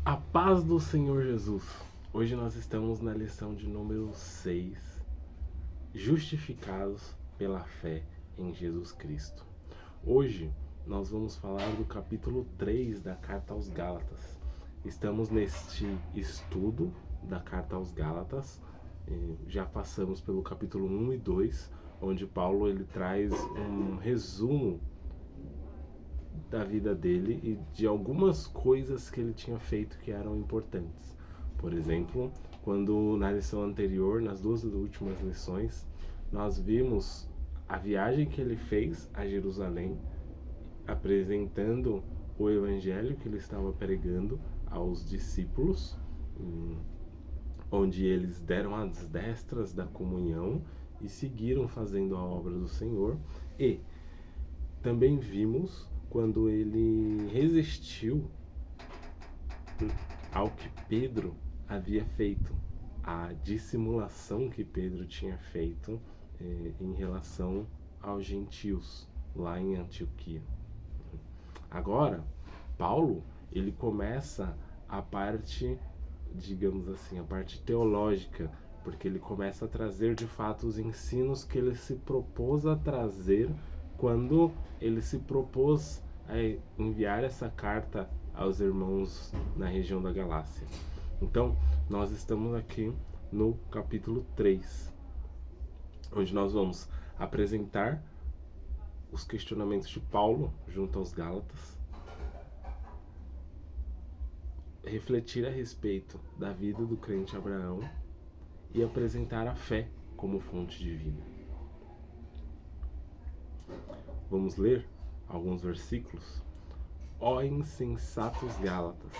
A paz do Senhor Jesus. Hoje nós estamos na lição de número 6, justificados pela fé em Jesus Cristo. Hoje nós vamos falar do capítulo 3 da carta aos Gálatas. Estamos neste estudo da carta aos Gálatas. Já passamos pelo capítulo 1 e 2, onde Paulo ele traz um resumo da vida dele e de algumas coisas que ele tinha feito que eram importantes. Por exemplo, quando na lição anterior, nas duas últimas lições, nós vimos a viagem que ele fez a Jerusalém, apresentando o evangelho que ele estava pregando aos discípulos, onde eles deram as destras da comunhão e seguiram fazendo a obra do Senhor. E também vimos quando ele resistiu ao que Pedro havia feito, a dissimulação que Pedro tinha feito em relação aos gentios lá em Antioquia. Agora, Paulo, ele começa a parte, digamos assim, a parte teológica, porque ele começa a trazer de fato os ensinos que ele se propôs a trazer quando ele se propôs a enviar essa carta aos irmãos na região da Galácia. Então, nós estamos aqui no capítulo 3, onde nós vamos apresentar os questionamentos de Paulo junto aos Gálatas, refletir a respeito da vida do crente Abraão e apresentar a fé como fonte divina. Vamos ler alguns versículos. Ó insensatos Gálatas,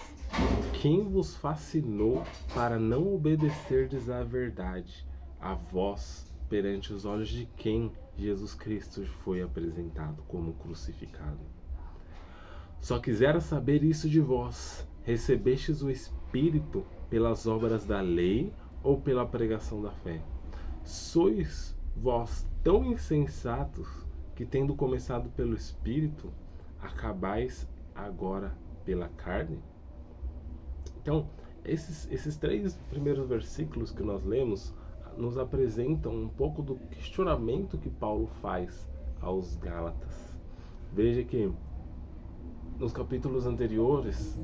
quem vos fascinou para não obedecerdes à verdade, a vós, perante os olhos de quem Jesus Cristo foi apresentado como crucificado? Só quisera saber isso de vós: recebestes o Espírito pelas obras da lei ou pela pregação da fé? Sois vós tão insensatos que, tendo começado pelo Espírito, acabais agora pela carne? Então, esses três primeiros versículos que nós lemos nos apresentam um pouco do questionamento que Paulo faz aos Gálatas. Veja que nos capítulos anteriores,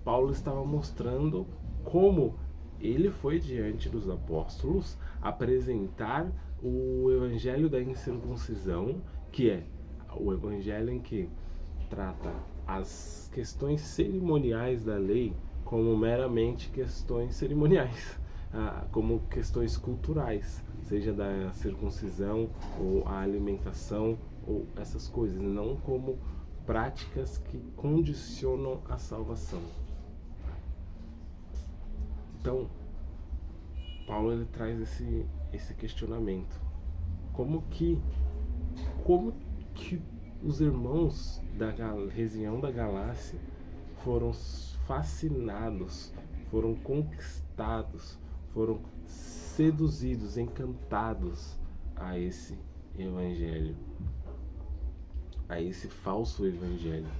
Paulo estava mostrando como ele foi diante dos apóstolos apresentar o evangelho da incircuncisão, que é o evangelho em que trata as questões cerimoniais da lei como meramente questões cerimoniais, como questões culturais, seja da circuncisão ou a alimentação ou essas coisas, não como práticas que condicionam a salvação. Então, Paulo ele traz esse questionamento. Como que os irmãos da região da Galácia foram fascinados, foram conquistados, foram seduzidos, encantados a esse evangelho, a esse falso evangelho?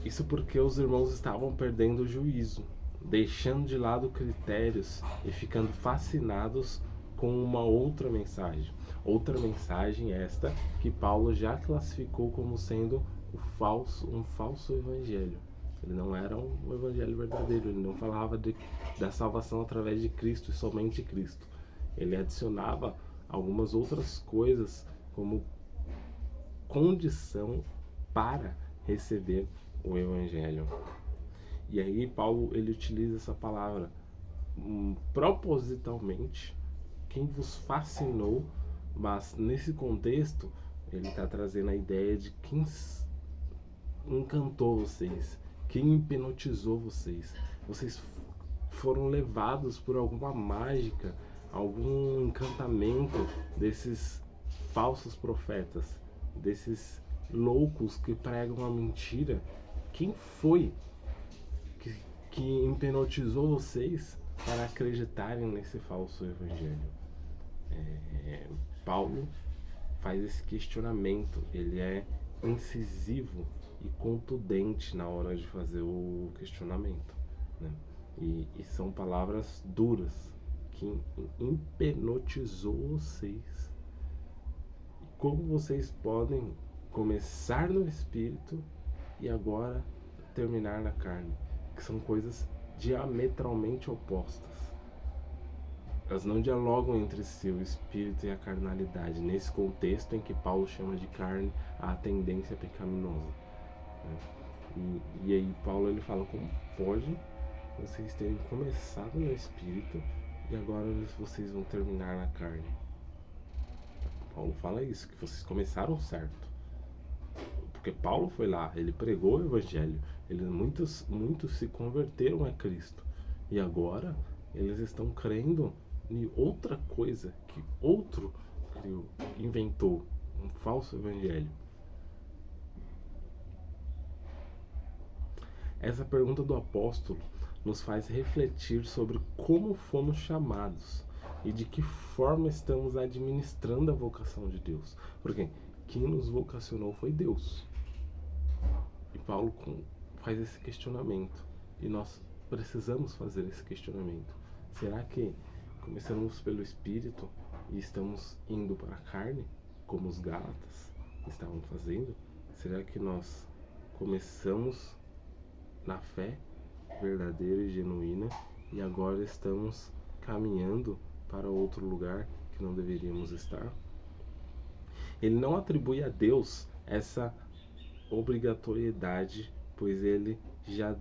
Isso porque os irmãos estavam perdendo o juízo, deixando de lado critérios e ficando fascinados com uma outra mensagem. Outra mensagem esta que Paulo já classificou como sendo um falso evangelho. Ele não era um evangelho verdadeiro, ele não falava da salvação através de Cristo e somente Cristo. Ele adicionava algumas outras coisas como condição para receber o evangelho. E aí Paulo ele utiliza essa palavra propositalmente, quem vos fascinou, mas nesse contexto ele está trazendo a ideia de quem encantou vocês, quem hipnotizou vocês. Vocês foram levados por alguma mágica, algum encantamento desses falsos profetas, desses loucos que pregam a mentira. Quem foi que hipnotizou vocês para acreditarem nesse falso evangelho? Paulo faz esse questionamento, ele é incisivo e contundente na hora de fazer o questionamento, né? E são palavras duras que hipnotizou vocês. E como vocês podem começar no espírito e agora terminar na carne, que são coisas diametralmente opostas. Elas não dialogam entre si, o espírito e a carnalidade, nesse contexto em que Paulo chama de carne a tendência pecaminosa, né? E aí Paulo ele fala, como pode vocês terem começado no espírito e agora vocês vão terminar na carne? Paulo fala isso, que vocês começaram certo. Porque Paulo foi lá, ele pregou o evangelho, muitos se converteram a Cristo. E agora eles estão crendo em outra coisa que outro criou, inventou, um falso evangelho. Essa pergunta do apóstolo nos faz refletir sobre como fomos chamados e de que forma estamos administrando a vocação de Deus. Porque quem nos vocacionou foi Deus. E Paulo faz esse questionamento. E nós precisamos fazer esse questionamento. Será que começamos pelo Espírito e estamos indo para a carne, como os Gálatas estavam fazendo? Será que nós começamos na fé verdadeira e genuína e agora estamos caminhando para outro lugar que não deveríamos estar? Ele não atribui a Deus essa obrigatoriedade, pois ele já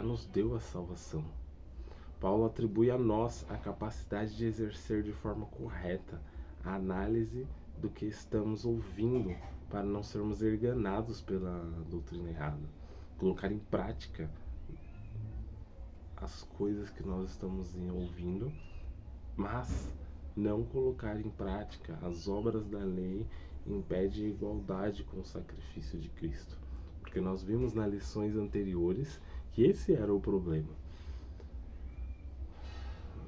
nos deu a salvação. Paulo atribui a nós a capacidade de exercer de forma correta a análise do que estamos ouvindo para não sermos enganados pela doutrina errada. Colocar em prática as coisas que nós estamos ouvindo, mas não colocar em prática as obras da lei impede a igualdade com o sacrifício de Cristo. Porque nós vimos nas lições anteriores que esse era o problema.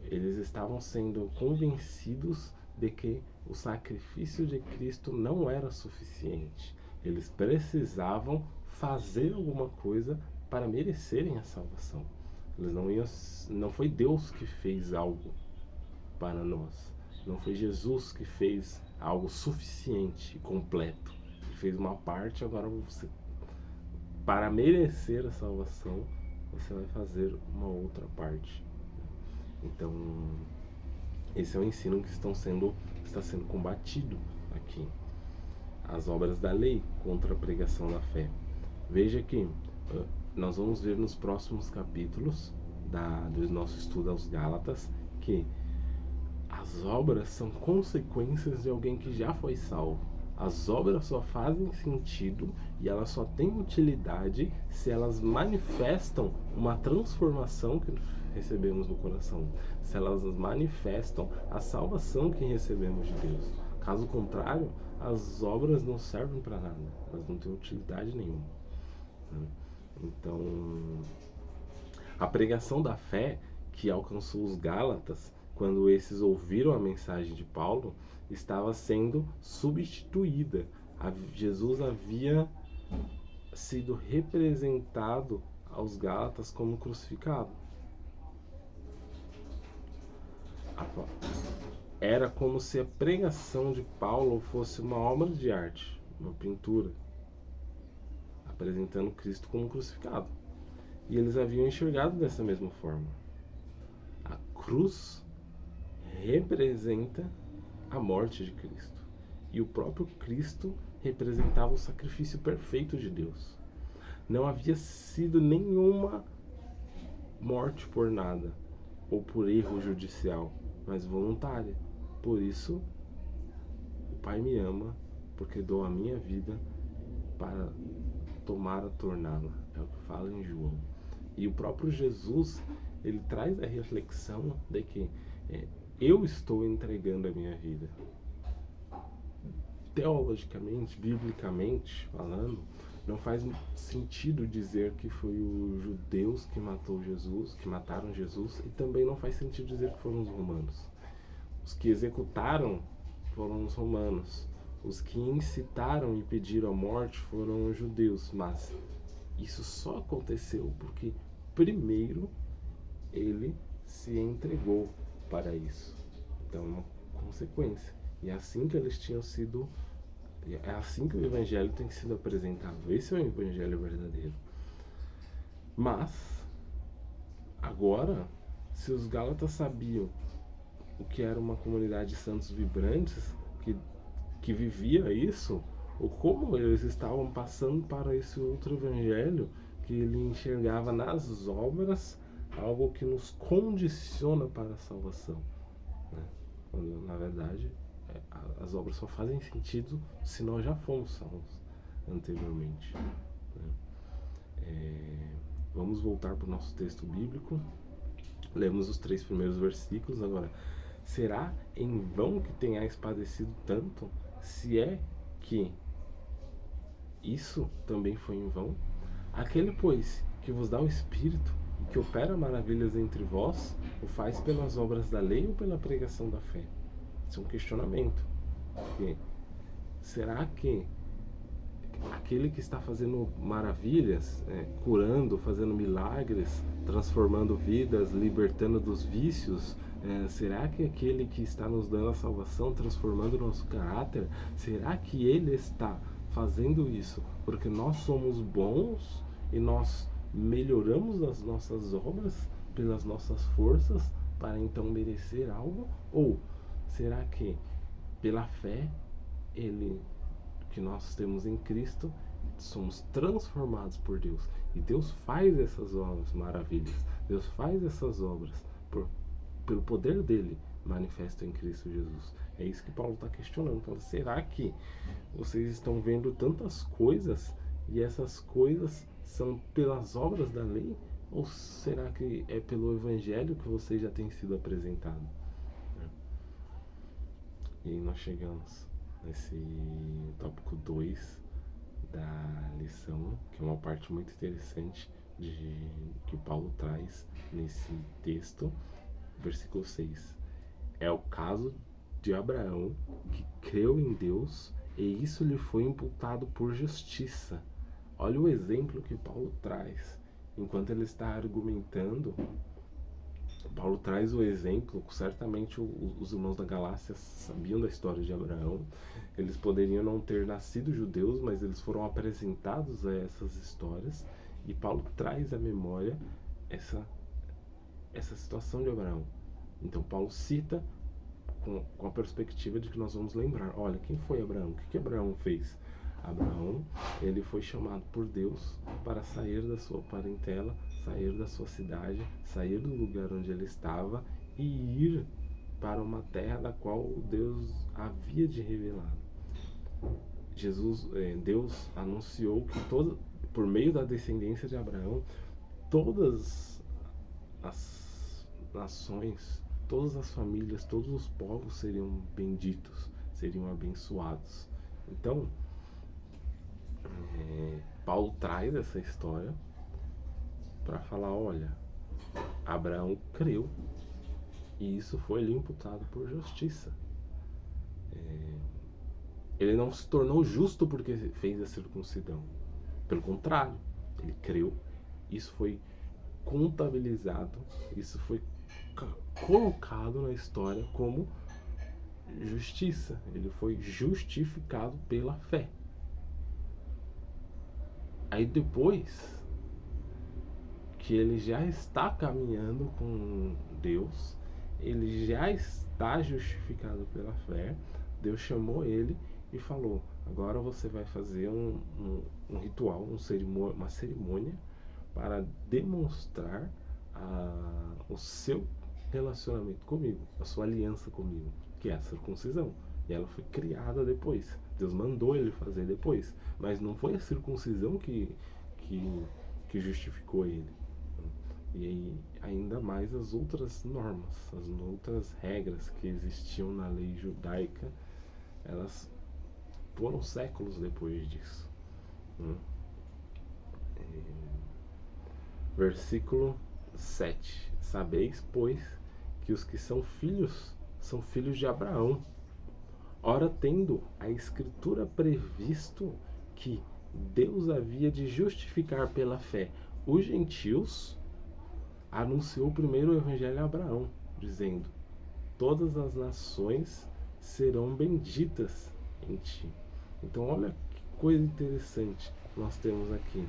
Eles estavam sendo convencidos de que o sacrifício de Cristo não era suficiente. Eles precisavam fazer alguma coisa para merecerem a salvação. Não foi Deus que fez algo para nós. Não foi Jesus que fez algo suficiente e completo. Ele fez uma parte, agora você, para merecer a salvação, você vai fazer uma outra parte. Então, esse é o ensino que está sendo combatido aqui. As obras da lei contra a pregação da fé. Veja que nós vamos ver nos próximos capítulos do nosso estudo aos Gálatas que as obras são consequências de alguém que já foi salvo. As obras só fazem sentido e elas só têm utilidade se elas manifestam uma transformação que recebemos no coração, se elas manifestam a salvação que recebemos de Deus. Caso contrário, as obras não servem para nada, elas não têm utilidade nenhuma. Então, a pregação da fé que alcançou os Gálatas, quando esses ouviram a mensagem de Paulo, estava sendo substituída. Jesus havia sido representado aos Gálatas como crucificado. Era como se a pregação de Paulo fosse uma obra de arte, uma pintura, apresentando Cristo como crucificado. E eles haviam enxergado dessa mesma forma. A cruz representa a morte de Cristo. E o próprio Cristo representava o sacrifício perfeito de Deus. Não havia sido nenhuma morte por nada, ou por erro judicial, mas voluntária. Por isso, o Pai me ama, porque dou a minha vida para tomar a torná-la. É o que fala em João. E o próprio Jesus, ele traz a reflexão de que eu estou entregando a minha vida. Teologicamente, biblicamente falando, não faz sentido dizer que foi os judeus que mataram Jesus, e também não faz sentido dizer que foram os romanos. Os que executaram foram os romanos. Os que incitaram e pediram a morte foram os judeus, mas isso só aconteceu porque primeiro ele se entregou para isso. Então é uma consequência. E é assim que eles tinham sido. É assim que o evangelho tem sido apresentado. Esse é o evangelho verdadeiro. Mas, agora, se os Gálatas sabiam o que era uma comunidade de santos vibrantes, que vivia isso, ou como eles estavam passando para esse outro evangelho, que ele enxergava nas obras algo que nos condiciona para a salvação, né? Quando, na verdade, as obras só fazem sentido se nós já fomos salvos anteriormente, né? Vamos voltar para o nosso texto bíblico. Lemos os 3 primeiros versículos. Agora, será em vão que tenhais padecido tanto? Se é que isso também foi em vão? Aquele, pois, que vos dá o Espírito e que opera maravilhas entre vós, o faz pelas obras da lei ou pela pregação da fé? Isso é um questionamento. Porque será que aquele que está fazendo maravilhas, curando, fazendo milagres, transformando vidas, libertando dos vícios, será que aquele que está nos dando a salvação, transformando o nosso caráter, será que ele está fazendo isso porque nós somos bons e nós melhoramos as nossas obras pelas nossas forças para então merecer algo? Ou será que pela fé que nós temos em Cristo, somos transformados por Deus, e Deus faz essas obras maravilhas, Deus faz essas obras pelo poder dele manifesto em Cristo Jesus? É isso que Paulo está questionando. Fala, será que vocês estão vendo tantas coisas e essas coisas são pelas obras da lei, ou será que é pelo evangelho que vocês já têm sido apresentados? E aí nós chegamos nesse tópico 2 da lição, que é uma parte muito interessante que Paulo traz nesse texto, versículo 6. É o caso de Abraão, que creu em Deus e isso lhe foi imputado por justiça. Olha o exemplo que Paulo traz. Enquanto ele está argumentando, Paulo traz o exemplo. Certamente os irmãos da Galácia sabiam da história de Abraão. Eles poderiam não ter nascido judeus, mas eles foram apresentados a essas histórias. E Paulo traz à memória essa situação de Abraão. Então Paulo cita com a perspectiva de que nós vamos lembrar. Olha, quem foi Abraão? O que Abraão fez? Abraão, ele foi chamado por Deus para sair da sua parentela, sair da sua cidade, sair do lugar onde ele estava e ir para uma terra da qual Deus havia de revelar. Deus anunciou que por meio da descendência de Abraão, todas as nações, todas as famílias, todos os povos seriam benditos, seriam abençoados. Então, Paulo traz essa história para falar, olha, Abraão creu e isso foi lhe imputado por justiça. Ele não se tornou justo porque fez a circuncisão. Pelo contrário, ele creu, isso foi contabilizado, isso foi colocado na história como justiça. Ele foi justificado pela fé. Aí depois que ele já está caminhando com Deus, ele já está justificado pela fé, Deus chamou ele e falou, agora você vai fazer um ritual, uma cerimônia para demonstrar o seu relacionamento comigo, a sua aliança comigo, que é a circuncisão. E ela foi criada depois. Deus mandou ele fazer depois. Mas não foi a circuncisão que justificou ele. E aí, ainda mais as outras normas, as outras regras que existiam na lei judaica, elas foram séculos depois disso. Versículo 7. Sabeis, pois, que os que são filhos de Abraão. Ora, tendo a Escritura previsto que Deus havia de justificar pela fé os gentios, anunciou primeiro o Evangelho a Abraão, dizendo: todas as nações serão benditas em ti. Então, olha que coisa interessante nós temos aqui.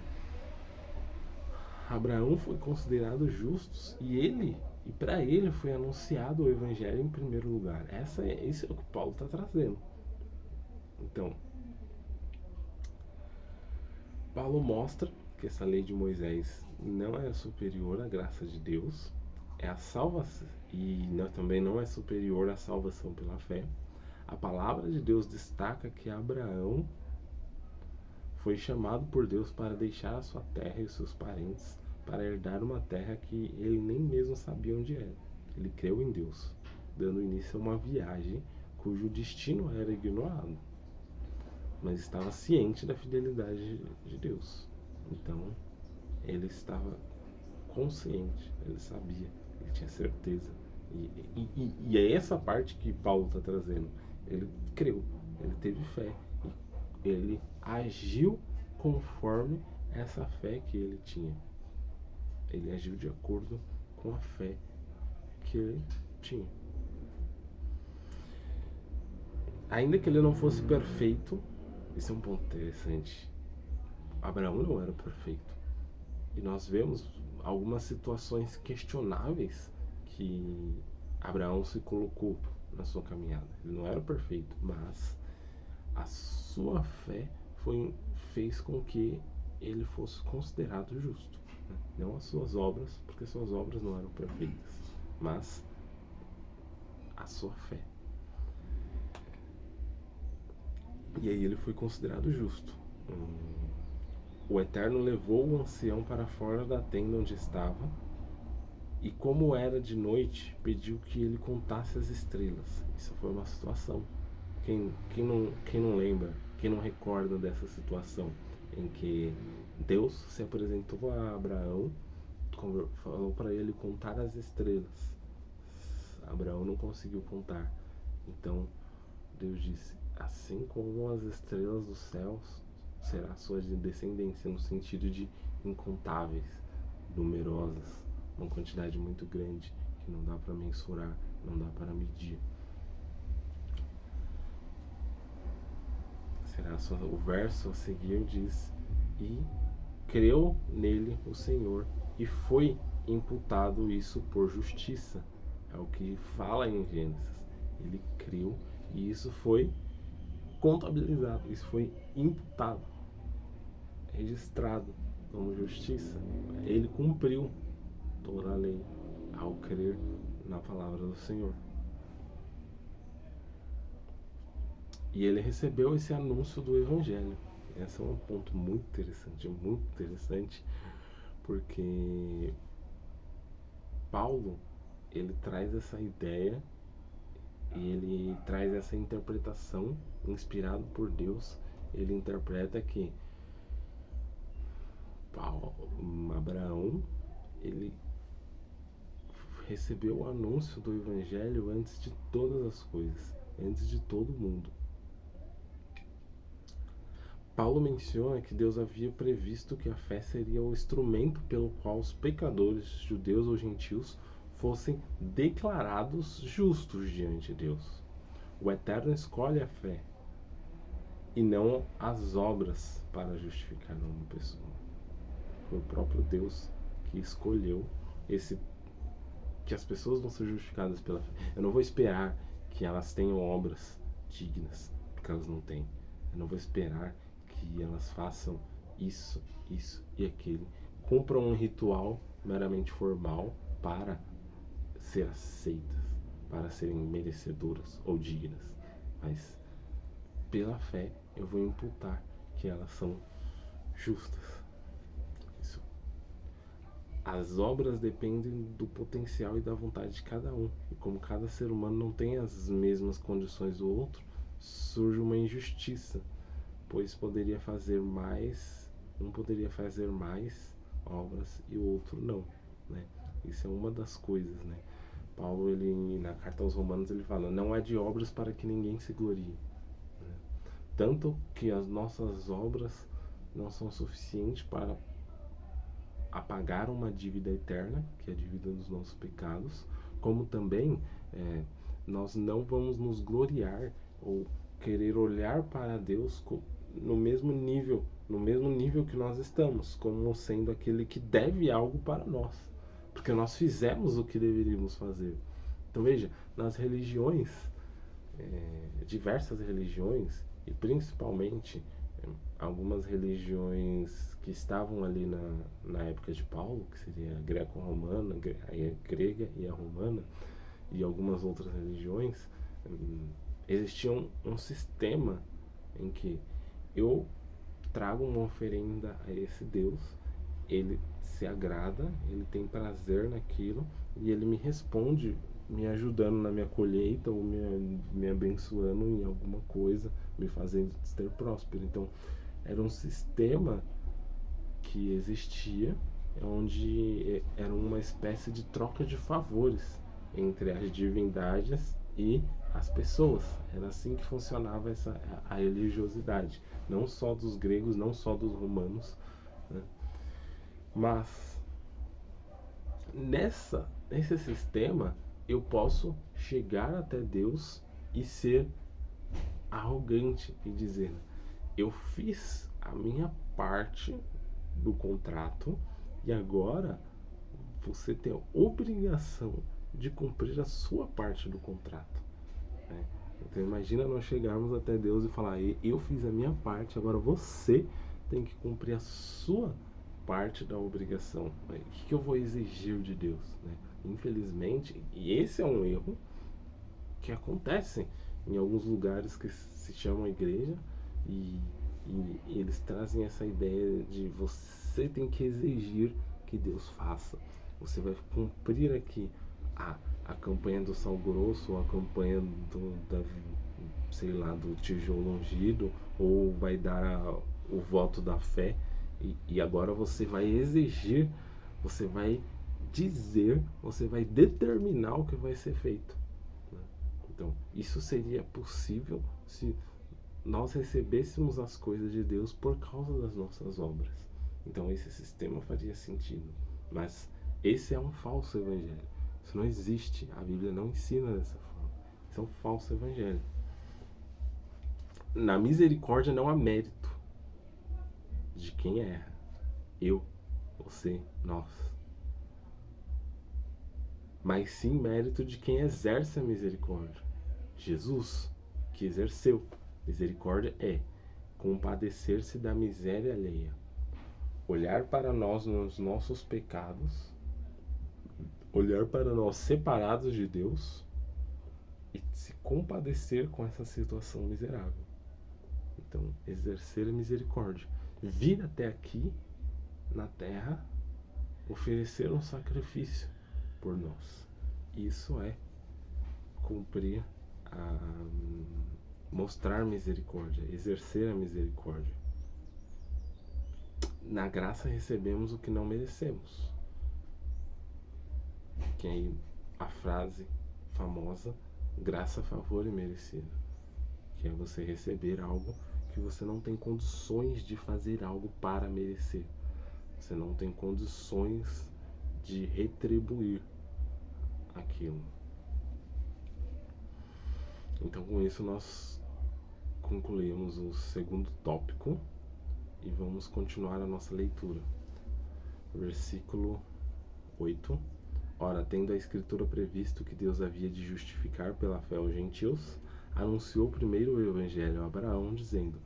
Abraão foi considerado justo e para ele foi anunciado o Evangelho em primeiro lugar. Isso é o que Paulo está trazendo. Então, Paulo mostra que essa lei de Moisés não é superior à graça de Deus, é a salvação, e também não é superior à salvação pela fé. A palavra de Deus destaca que Abraão foi chamado por Deus para deixar a sua terra e os seus parentes para herdar uma terra que ele nem mesmo sabia onde era. Ele creu em Deus, dando início a uma viagem cujo destino era ignorado, mas estava ciente da fidelidade de Deus. Então, ele estava consciente, ele sabia, ele tinha certeza. E é essa parte que Paulo está trazendo. Ele creu, ele teve fé, e ele agiu conforme essa fé que ele tinha. Ele agiu de acordo com a fé que ele tinha. Ainda que ele não fosse perfeito, isso é um ponto interessante. Abraão não era perfeito. E nós vemos algumas situações questionáveis que Abraão se colocou na sua caminhada. Ele não era perfeito, mas a sua fé fez com que ele fosse considerado justo. Não as suas obras, porque suas obras não eram perfeitas, mas a sua fé. E aí ele foi considerado justo. O Eterno levou o ancião para fora da tenda onde estava, e como era de noite, pediu que ele contasse as estrelas. Isso foi uma situação. Quem não lembra, quem não recorda dessa situação em que Deus se apresentou a Abraão, falou para ele contar as estrelas. Abraão não conseguiu contar. Então Deus disse: assim como as estrelas dos céus, será a sua descendência, no sentido de incontáveis, numerosas, uma quantidade muito grande que não dá para mensurar, não dá para medir. O verso a seguir diz: e creu nele o Senhor, e foi imputado isso por justiça. É o que fala em Gênesis. Ele creu e isso foi contabilizado, isso foi imputado, registrado como justiça. Ele cumpriu toda a lei ao crer na palavra do Senhor. E ele recebeu esse anúncio do Evangelho. Esse é um ponto muito interessante, porque Paulo, ele traz essa ideia e ele traz essa interpretação, inspirado por Deus. Ele interpreta que Abraão, ele recebeu o anúncio do Evangelho antes de todas as coisas, antes de todo mundo. Paulo menciona que Deus havia previsto que a fé seria o instrumento pelo qual os pecadores, judeus ou gentios, fossem declarados justos diante de Deus. O Eterno escolhe a fé e não as obras para justificar uma pessoa. Foi o próprio Deus que escolheu que as pessoas vão ser justificadas pela fé. Eu não vou esperar que elas tenham obras dignas, porque elas não têm. Eu não vou esperar que elas façam isso e aquilo, cumpram um ritual meramente formal para ser aceitas, para serem merecedoras ou dignas. Mas pela fé eu vou imputar que elas são justas. Isso. As obras dependem do potencial e da vontade de cada um. E como cada ser humano não tem as mesmas condições do outro, surge uma injustiça, pois um poderia fazer mais obras e o outro não, né? Isso é uma das coisas, né? Paulo, ele, na carta aos Romanos, ele fala: não é de obras para que ninguém se glorie. Tanto que as nossas obras não são suficientes para apagar uma dívida eterna, que é a dívida dos nossos pecados, como também nós não vamos nos gloriar ou querer olhar para Deus no mesmo nível que nós estamos, como sendo aquele que deve algo para nós, porque nós fizemos o que deveríamos fazer. Então veja, nas religiões, diversas religiões, e principalmente algumas religiões que estavam ali na época de Paulo, que seria a greco-romana, a grega e a romana, e algumas outras religiões, existia um sistema em que eu trago uma oferenda a esse Deus, ele se agrada, ele tem prazer naquilo, e ele me responde me ajudando na minha colheita ou me abençoando em alguma coisa, me fazendo ser próspero. Então era um sistema que existia, onde era uma espécie de troca de favores entre as divindades e as pessoas. Era assim que funcionava a religiosidade, não só dos gregos, não só dos romanos, né? Mas nesse sistema eu posso chegar até Deus e ser arrogante e dizer: eu fiz a minha parte do contrato e agora você tem a obrigação de cumprir a sua parte do contrato, né? Então imagina nós chegarmos até Deus e falar: eu fiz a minha parte, agora você tem que cumprir a sua parte da obrigação. O que eu vou exigir de Deus, né? Infelizmente, e esse é um erro que acontece em alguns lugares que se chamam igreja, e eles trazem essa ideia de você tem que exigir que Deus faça. Você vai cumprir aqui a campanha do sal grosso, ou a campanha do tijolo ungido, ou vai dar o voto da fé, e agora você vai exigir, você vai dizer, você vai determinar o que vai ser feito, né? Então, isso seria possível se nós recebêssemos as coisas de Deus por causa das nossas obras. Então esse sistema faria sentido. Mas esse é um falso evangelho. Isso não existe. A Bíblia não ensina dessa forma. Isso é um falso evangelho. Na misericórdia não há mérito de quem erra. Eu, você, nós. Mas sim mérito de quem exerce a misericórdia. Jesus, que exerceu. Misericórdia é compadecer-se da miséria alheia, olhar para nós nos nossos pecados, olhar para nós separados de Deus e se compadecer com essa situação miserável. Então, exercer a misericórdia, vir até aqui na terra, oferecer um sacrifício por nós. Isso é cumprir mostrar misericórdia, exercer a misericórdia. Na graça recebemos o que não merecemos. Que aí a frase famosa, graça, favor e merecido, que é você receber algo que você não tem condições de fazer algo para merecer. Você não tem condições de retribuir aquilo. Então, com isso nós concluímos o segundo tópico e vamos continuar a nossa leitura. Versículo 8. Ora, tendo a Escritura previsto que Deus havia de justificar pela fé os gentios, anunciou primeiro o Evangelho a Abraão, dizendo: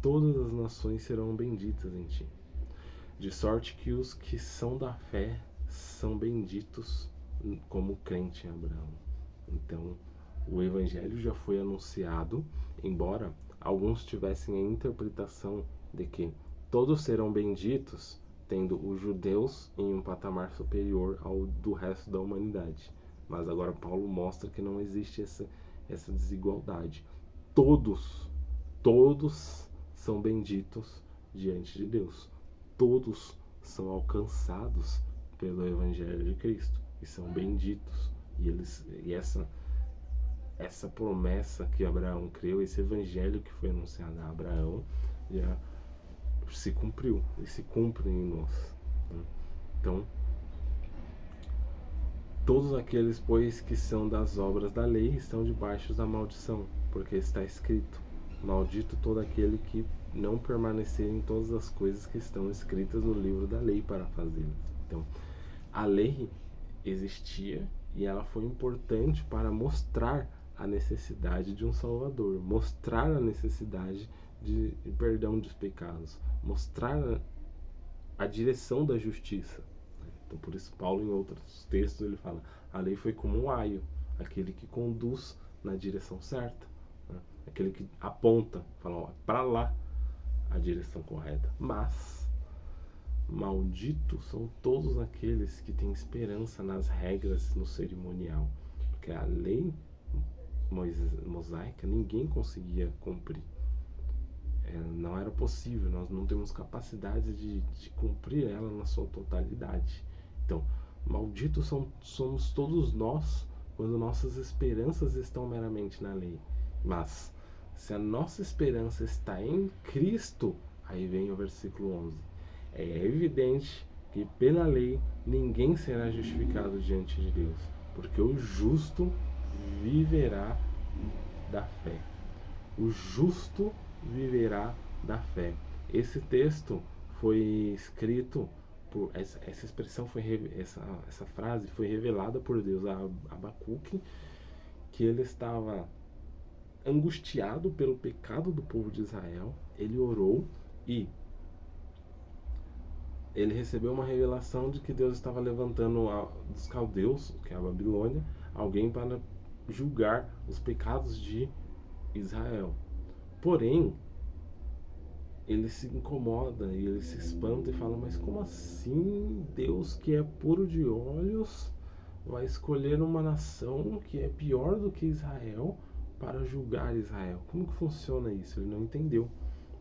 todas as nações serão benditas em ti. De sorte que os que são da fé são benditos como crente em Abraão. Então, o Evangelho já foi anunciado, embora alguns tivessem a interpretação de que todos serão benditos, tendo os judeus em um patamar superior ao do resto da humanidade. Mas agora Paulo mostra que não existe essa desigualdade. Todos são benditos diante de Deus. Todos são alcançados pelo Evangelho de Cristo e são benditos E essa promessa que Abraão creu, esse evangelho que foi anunciado a Abraão, já se cumpriu e se cumpre em nós. Então, todos aqueles, pois, que são das obras da lei estão debaixo da maldição, porque está escrito: maldito todo aquele que não permanecer em todas as coisas que estão escritas no livro da lei para fazê-las. Então, a lei existia e ela foi importante para mostrar a necessidade de um Salvador, mostrar a necessidade de perdão dos pecados, mostrar a direção da justiça. Então, por isso, Paulo, em outros textos, ele fala: a lei foi como um aio, aquele que conduz na direção certa, né? Aquele que aponta, fala: para lá a direção correta. Mas malditos são todos aqueles que têm esperança nas regras, no cerimonial, porque a lei mosaica ninguém conseguia cumprir. Não era possível, nós não temos capacidade de cumprir ela na sua totalidade. Então, malditos somos todos nós quando nossas esperanças estão meramente na lei. Mas, se a nossa esperança está em Cristo, aí vem o versículo 11. É evidente que pela lei ninguém será justificado diante de Deus, porque o justo viverá da fé. O justo viverá da fé. Esse texto foi escrito por essa expressão essa frase foi revelada por Deus a Abacuque, que ele estava angustiado pelo pecado do povo de Israel. Ele orou e ele recebeu uma revelação de que Deus estava levantando dos caldeus, que é a Babilônia, alguém para julgar os pecados de Israel. Porém, ele se incomoda e ele se espanta e fala: mas como assim Deus, que é puro de olhos, vai escolher uma nação que é pior do que Israel para julgar Israel? Como que funciona isso? Ele não entendeu.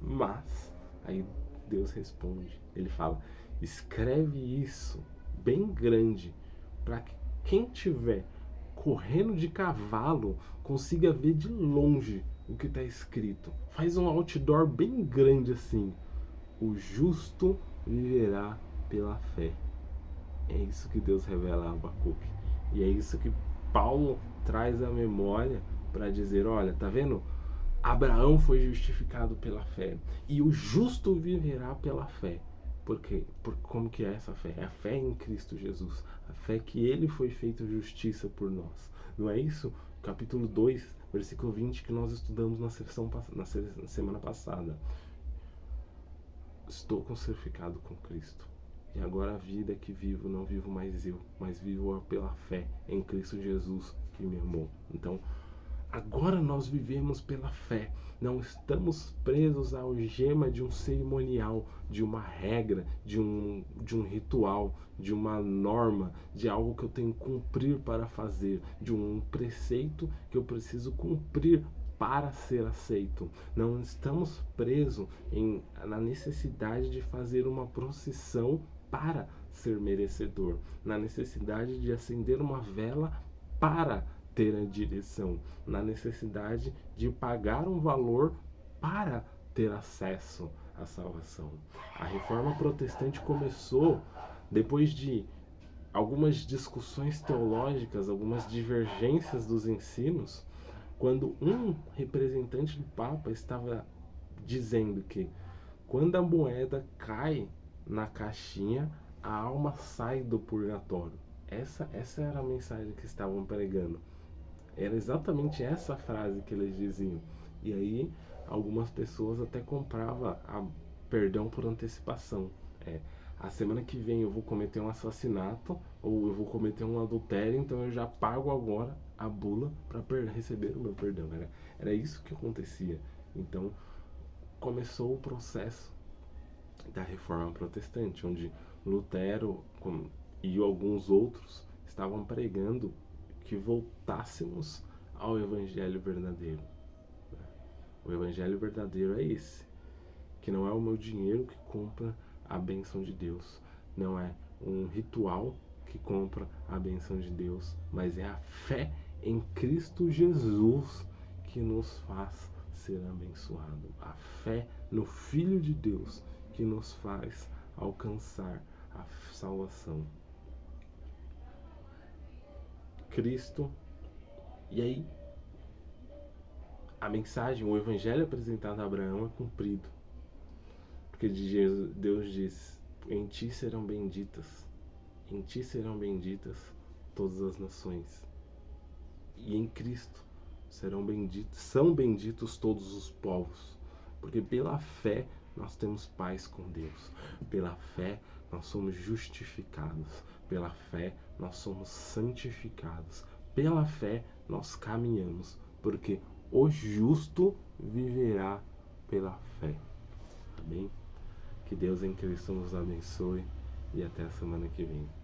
Mas aí Deus responde, ele fala: escreve isso bem grande, para que quem tiver correndo de cavalo consiga ver de longe o que está escrito. Faz um outdoor bem grande assim: o justo viverá pela fé. É isso que Deus revela a Abacuque. E é isso que Paulo traz à memória para dizer: olha, tá vendo? Abraão foi justificado pela fé e o justo viverá pela fé. Como que é essa fé? É a fé em Cristo Jesus, a fé que ele foi feito justiça por nós. Não é isso? Capítulo 2, versículo 20, que nós estudamos na semana passada. Estou crucificado com Cristo, e agora a vida que vivo, não vivo mais eu, mas vivo pela fé em Cristo Jesus que me amou. Então, agora nós vivemos pela fé, não estamos presos à algema de um cerimonial, de uma regra, de um ritual, de uma norma, de algo que eu tenho que cumprir para fazer, de um preceito que eu preciso cumprir para ser aceito. Não estamos presos na necessidade de fazer uma procissão para ser merecedor, na necessidade de acender uma vela para ter a direção, na necessidade de pagar um valor para ter acesso à salvação. A reforma protestante começou depois de algumas discussões teológicas, algumas divergências dos ensinos, quando um representante do Papa estava dizendo que quando a moeda cai na caixinha, a alma sai do purgatório. Essa era a mensagem que estavam pregando. Era exatamente essa frase que eles diziam. E aí, algumas pessoas até compravam perdão por antecipação. A semana que vem eu vou cometer um assassinato ou eu vou cometer um adultério, então eu já pago agora a bula para receber o meu perdão. Era isso que acontecia. Então, começou o processo da reforma protestante, onde Lutero e alguns outros estavam pregando que voltássemos ao Evangelho verdadeiro. O Evangelho verdadeiro é esse, que não é o meu dinheiro que compra a bênção de Deus, não é um ritual que compra a bênção de Deus, mas é a fé em Cristo Jesus que nos faz ser abençoado. A fé no Filho de Deus que nos faz alcançar a salvação. Cristo. E aí, a mensagem, o evangelho apresentado a Abraão é cumprido. Porque Deus diz: em ti serão benditas todas as nações. E em Cristo são benditos todos os povos. Porque pela fé nós temos paz com Deus. Pela fé nós somos justificados. Pela fé nós somos santificados. Pela fé nós caminhamos. Porque o justo viverá pela fé. Amém? Que Deus em Cristo nos abençoe e até a semana que vem.